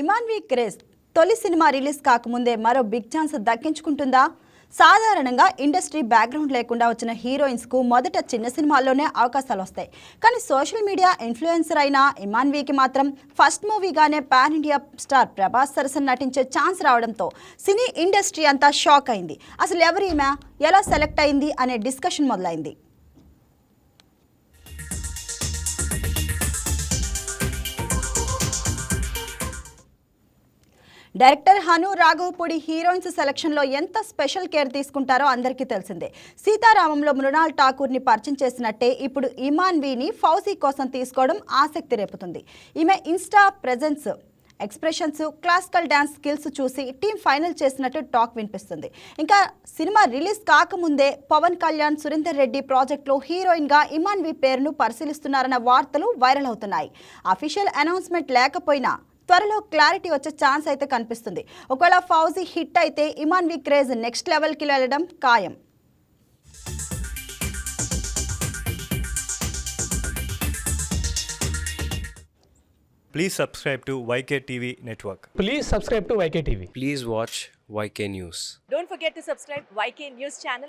Imanvi craze తొలి cinema release కాకముందే మరో బిగ్ ఛాన్స్ దక్కించుకుంటుందా? సాధారణంగా ఇండస్ట్రీ బ్యాక్గ్రౌండ్ లేకుండా వచ్చిన హీరోయిన్స్కు మొదట చిన్న సినిమాల్లోనే అవకాశాలు వస్తాయి. కానీ సోషల్ మీడియా ఇన్ఫ్లుయెన్సర్ అయిన ఇమాన్వికి మాత్రం ఫస్ట్ మూవీగానే పాన్ ఇండియా స్టార్ ప్రభాస్ సరసన నటించే ఛాన్స్ రావడంతో సినీ ఇండస్ట్రీ అంతా షాక్ అయింది. అసలు ఎవరీమె, ఎలా సెలెక్ట్ అయింది అనే డిస్కషన్ మొదలైంది. డైరెక్టర్ హను రాఘవపూడి హీరోయిన్స్ సెలక్షన్లో ఎంత స్పెషల్ కేర్ తీసుకుంటారో అందరికీ తెలిసిందే. సీతారామంలో మృణాల్ ఠాకూర్ని పరిచయం చేసినట్టే ఇప్పుడు ఇమాన్విని ఫౌజీ కోసం తీసుకోవడం ఆసక్తి రేపుతుంది. ఈమె Insta presence, expressions, classical dance skills చూసి టీం ఫైనల్ చేసినట్టు టాక్ వినిపిస్తుంది. ఇంకా సినిమా రిలీజ్ కాకముందే పవన్ కళ్యాణ్, సురేందర్ రెడ్డి ప్రాజెక్టులో హీరోయిన్గా ఇమాన్వి పేరును పరిశీలిస్తున్నారన్న వార్తలు వైరల్ అవుతున్నాయి. అఫీషియల్ అనౌన్స్మెంట్ లేకపోయినా త్వరలో క్లారిటీ వచ్చే ఛాన్స్ అయితే కనిపిస్తుంది. ఒకవేళ ఫౌజీ హిట్ అయితే ఇమాన్వి క్రేజ్ నెక్స్ట్ లెవెల్కి వెళ్ళడం ఖాయం. Please subscribe to YK TV Network. Please subscribe to YK TV. Please watch YK News. Don't forget to subscribe YK News channel.